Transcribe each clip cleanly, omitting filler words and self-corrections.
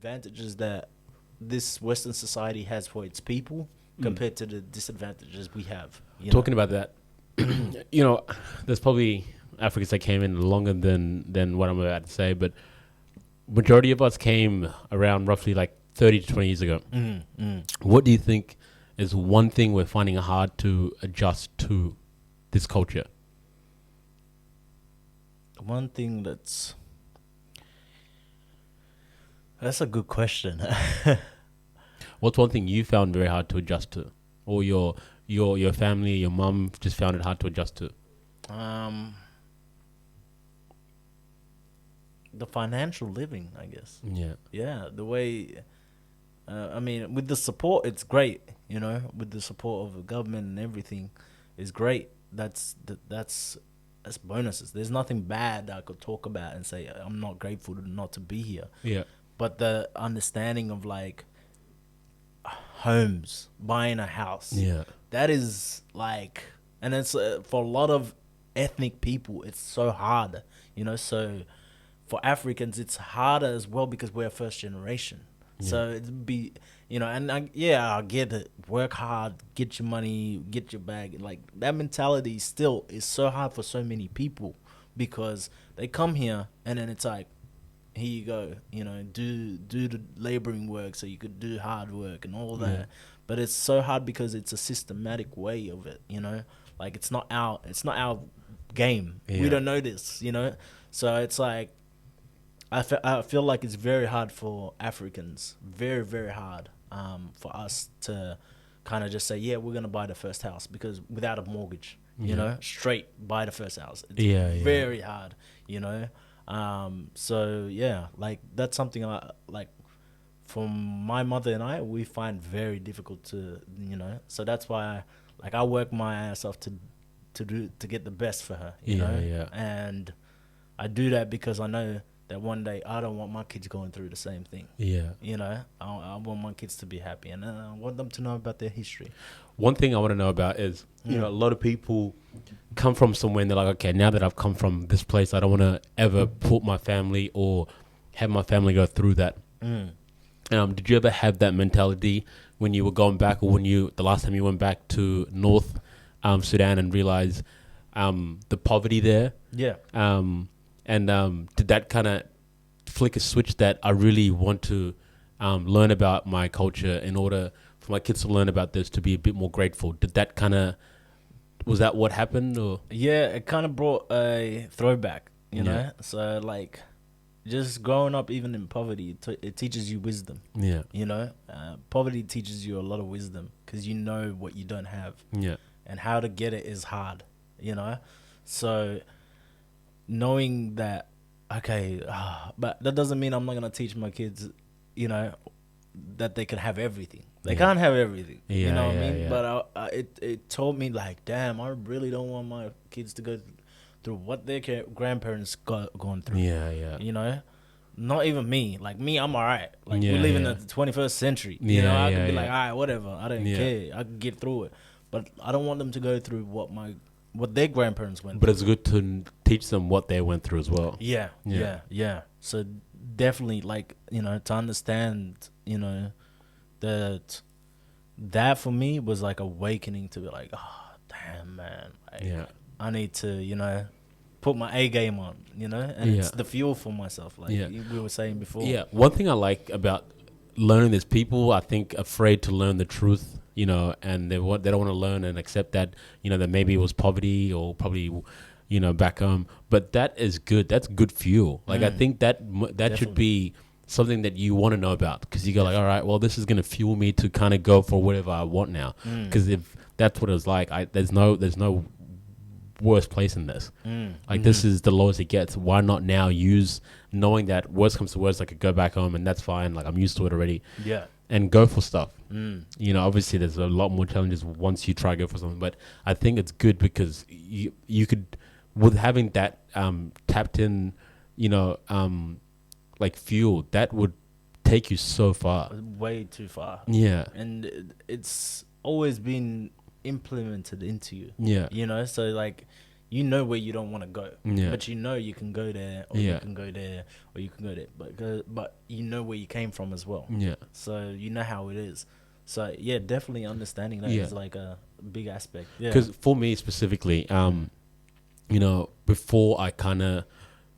advantages that this Western society has for its people compared to the disadvantages we have. Talking about that, there's probably Africans that came in longer than what I'm about to say, but majority of us came around roughly like 30 to 20 years ago. What do you think is one thing we're finding it hard to adjust to this culture? One thing that's a good question. What's one thing you found very hard to adjust to, or your family, your mum just found it hard to adjust to? The financial living, I guess. Yeah, The way, I mean, with the support, it's great. With the support of the government and everything, is great. That's bonuses. There's nothing bad that I could talk about and say I'm not grateful not to be here. yeah, But the understanding of like homes, buying a house, yeah, that is like, and it's for a lot of ethnic people, it's so hard. So for Africans, it's harder as well because we're first generation. So it'd be, and I get it. Work hard, get your money, get your bag. Like that mentality still is so hard for so many people because they come here and then it's like, here you go, do the laboring work so you could do hard work and all that. Yeah. But it's so hard because it's a systematic way of it, like it's not our game. Yeah. We don't know this, so it's like I feel like it's very hard for Africans, very, very hard for us to kind of just say, yeah, we're going to buy the first house because without a mortgage, straight buy the first house. It's very hard, So, yeah, like that's something like from my mother and I, we find very difficult to, so that's why I work my ass off to get the best for her, you know? Yeah. And I do that because I know that one day I don't want my kids going through the same thing. Yeah. I want my kids to be happy, and I want them to know about their history. One thing I want to know about is, a lot of people come from somewhere and they're like, okay, now that I've come from this place, I don't want to ever put my family or have my family go through that. Did you ever have that mentality when you were going back, or the last time you went back to North Sudan and realized the poverty there? Yeah. Did that kind of flick a switch that I really want to learn about my culture in order for my kids to learn about this, to be a bit more grateful? Did that was that what happened? Or? Yeah, it kind of brought a throwback, you know? So, like, just growing up even in poverty, it teaches you wisdom. Yeah. Poverty teaches you a lot of wisdom because you know what you don't have. Yeah. And how to get it is hard, So knowing that, okay, but that doesn't mean I'm not going to teach my kids, that they can have everything. They can't have everything. You know what I mean? Yeah. But it told me, like, damn, I really don't want my kids to go through what their grandparents gone through. Yeah. Not even me. Like, me, I'm all right. Like, we live in the 21st century. I could be like, all right, whatever. I don't care. I can get through it. But I don't want them to go through what their grandparents went through. But it's good to teach them what they went through as well. Yeah. So definitely, like, to understand, that for me was like awakening to be like, oh, damn, man. Like, I need to, put my A game on, and it's the fuel for myself, like we were saying before. Yeah. One thing I like about learning is people, I think, afraid to learn the truth, and they don't want to learn and accept that, that maybe it was poverty or probably, back home. But that is good. That's good fuel. Like, I think that should be something that you want to know about, because you go like, all right, well, this is going to fuel me to kind of go for whatever I want now. Because if that's what it was like, there's no worst place in this. This is the lowest it gets. Why not now use, knowing that worst comes to worst, I could go back home and that's fine. Like, I'm used to it already. Yeah. And go for stuff. Obviously there's a lot more challenges once you try to go for something, but I think it's good because you could, with having that tapped in, like fuel, that would take you so far. Way too far. Yeah. And it's always been implemented into you. Yeah. So like you know where you don't want to go, Yeah. but you know you can go there, or Yeah. you can go there, or you can go there. But you know where you came from as well, Yeah. so you know how it is. So yeah, definitely understanding that Yeah. is like a big aspect. Yeah. Because for me specifically, you know, before I kind of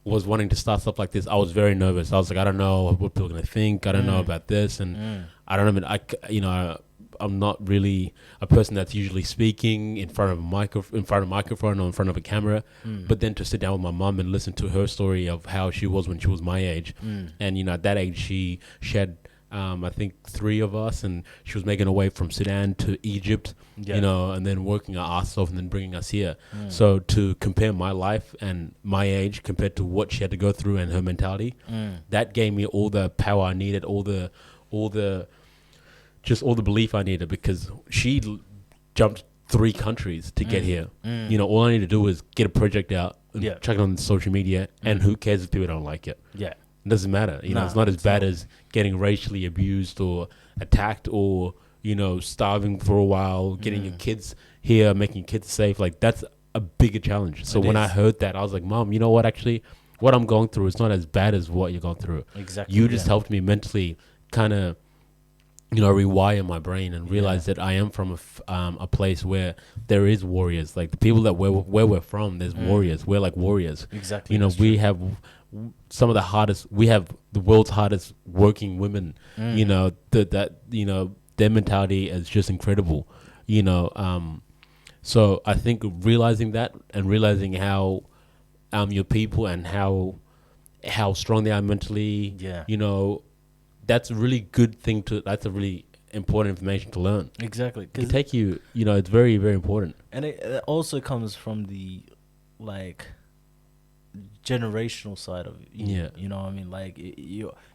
was wanting to start stuff like this, I was very nervous. I was like, I don't know what people are gonna think. I don't know about this, and I don't know. You know, I'm not really a person that's usually speaking in front of a microphone or in front of a camera. But then to sit down with my mom and listen to her story of how she was when she was my age, and you know, at that age she had. I think 3 of us, and she was making her way from Sudan to Egypt, you know, and then working her ass off and then bringing us here. So to compare my life and my age compared to what she had to go through and her mentality, that gave me all the power I needed, all the belief I needed, because she jumped 3 countries to get here. You know, all I need to do is get a project out and chuck it on social media, and who cares if people don't like it? Yeah. It doesn't matter. You know, it's not as bad as getting racially abused or attacked, or, you know, starving for a while, getting your kids here, making kids safe. Like, that's a bigger challenge. So when I heard that, I was like, Mom, you know what? Actually, what I'm going through is not as bad as what you're going through. Exactly. You just helped me mentally kind of, you know, rewire my brain and realize that I am from a place where there is warriors. Like, the people that where we're from, there's warriors. We're like warriors. Exactly. You know, we have some of the hardest. We have the world's hardest working women. You know, that you know, their mentality is just incredible. You know, so I think realizing that and realizing how your people and how strong they are mentally. Yeah. You know, that's a really good thing that's a really important information to learn. Exactly. It can take you, you know, it's very, very important. And it also comes from the, like, generational side of it. You know what I mean? Like,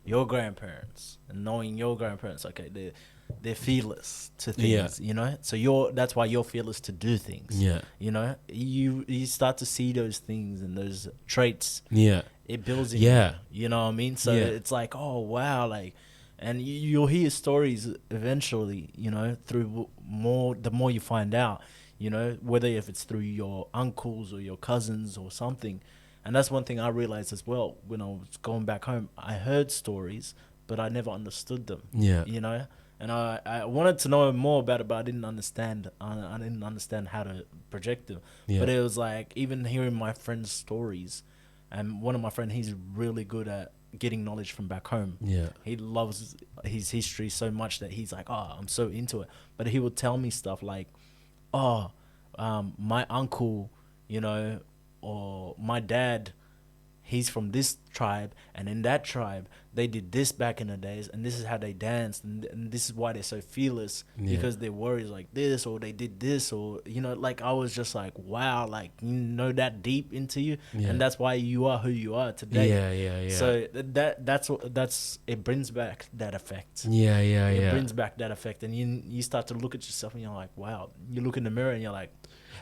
your grandparents, and knowing your grandparents, okay, they're fearless to things, you know? So that's why you're fearless to do things. Yeah. You know? You start to see those things and those traits. Yeah. It builds in you. You know what I mean? So it's like, oh, wow, like, and you'll hear stories eventually, you know, through the more you find out, you know, whether if it's through your uncles or your cousins or something. And that's one thing I realized as well when I was going back home. I heard stories, but I never understood them. Yeah. You know? And I wanted to know more about it, but I didn't understand. I didn't understand how to project them. Yeah. But it was like, even hearing my friends' stories, and one of my friends, he's really good at getting knowledge from back home. Yeah. He loves his history so much that he's like, oh, I'm so into it. But he would tell me stuff like, oh, my uncle, you know, or my dad, he's from this tribe, and in that tribe they did this back in the days, and this is how they danced, and this is why they're so fearless, because they're warriors like this, or they did this, or, you know, like, I was just like, wow, like, you know, that deep into you, and that's why you are who you are today. Yeah. So that's it brings back that effect. Yeah. It brings back that effect, and you start to look at yourself and you're like, wow. You look in the mirror and you're like.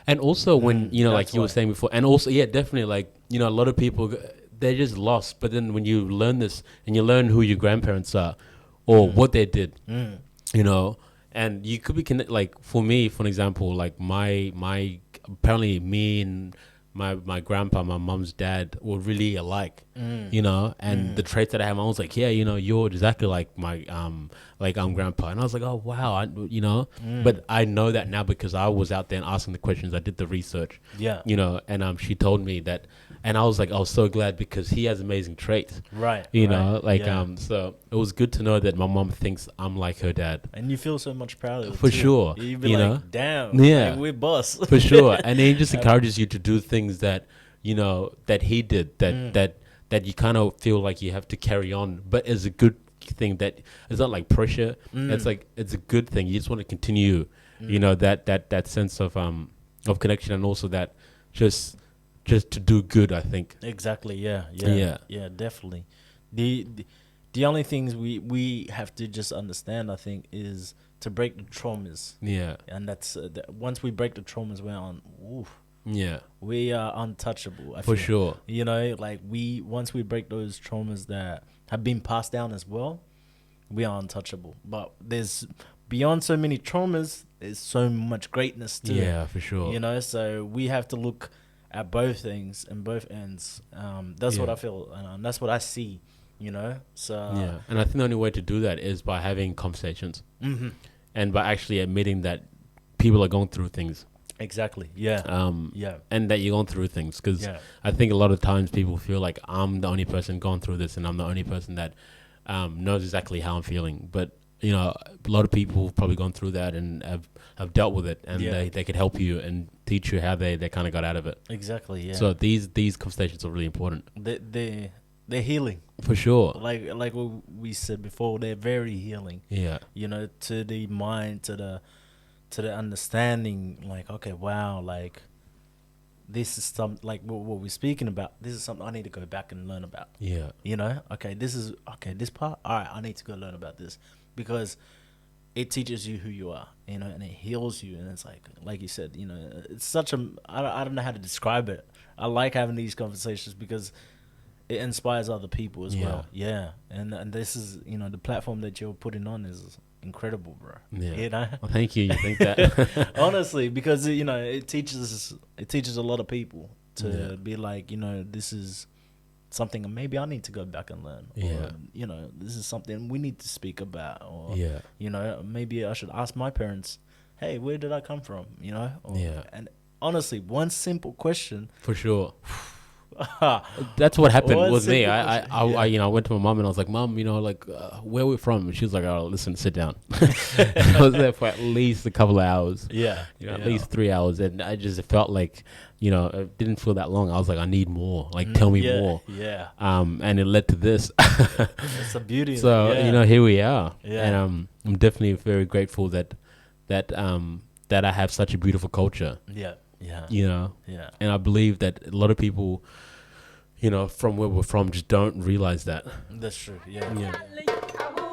And also when, you know, like you were saying before, and also, definitely, like, you know, a lot of people, they're just lost. But then when you learn this and you learn who your grandparents are or what they did, you know, and you could be like, for me, for an example, like my apparently me and my grandpa, my mom's dad were really alike, you know, and the traits that I have, I was like, yeah, you know, you're exactly like my grandpa, and I was like, oh wow, you know, but I know that now because I was out there and asking the questions, I did the research, you know, and she told me that, and I was like, I was so glad because he has amazing traits, you know, like so it was good to know that my mom thinks I'm like her dad, and you feel so much proud of it for too. sure, You be you like, know, damn, like, we're boss for sure, and then he just encourages you to do things that, you know, that he did, that you kind of feel like you have to carry on, but it's a good thing, that it's not like pressure. It's like, it's a good thing. You just want to continue, you know, that sense of connection, and also that just to do good, I think. Exactly. Yeah, definitely. The only things we have to just understand, I think, is to break the traumas. Yeah. And that's once we break the traumas, we're on. Oof. Yeah. We are untouchable. I For feel. sure. You know, like, once we break those traumas that have been passed down as well, we are untouchable. But there's, beyond so many traumas, there's so much greatness too. Yeah, for sure. You know, so we have to look at both things and both ends. That's what Yeah. I feel, and that's what I see. So Yeah, and I think the only way to do that is by having conversations hmm and by actually admitting that people are going through things, exactly. Yeah, yeah, and that you're going through things. Because yeah, I think a lot of times people feel like I'm the only person going through this, and I'm the only person that knows exactly how I'm feeling. But a lot of people have probably gone through that and have dealt with it, and Yeah. they could help you and teach you how they kind of got out of it. exactly. Yeah. So these conversations are really important they're healing. for sure. Like what we said before, they're very healing. Yeah, To the mind, to the understanding. Like, okay, wow, like this is like what we're speaking about. This is something I need to go back and learn about. yeah, Okay, this part. All right, I need to go learn about this because it teaches you who you are, and it heals you. And it's like you said, it's such a, I don't know how to describe it. I like having these conversations because it inspires other people as Yeah. well. Yeah. And this is, the platform that you're putting on is incredible, bro. yeah. Well, thank you. You think that? Honestly, because it teaches a lot of people to Yeah. be like, this is something maybe I need to go back and learn. Yeah. Or, this is something we need to speak about. Or, Yeah. maybe I should ask my parents, hey, where did I come from? Or, Yeah. And honestly, one simple question. For sure. That's what happened One with me. simple I question. I went to my mom and I was like, Mom, where are we from? And she was like, oh, listen, sit down. And I was there for at least a couple of hours. Yeah. At least 3 hours. And I just felt like, it didn't feel that long. I was like, I need more. Like, tell me yeah, more. Yeah. And it led to this. That's the beauty. So, yeah. here we are. Yeah. And I'm definitely very grateful that I have such a beautiful culture, Yeah. Yeah. Yeah. and I believe that a lot of people, from where we're from, just don't realize that. That's true. Yeah. Yeah.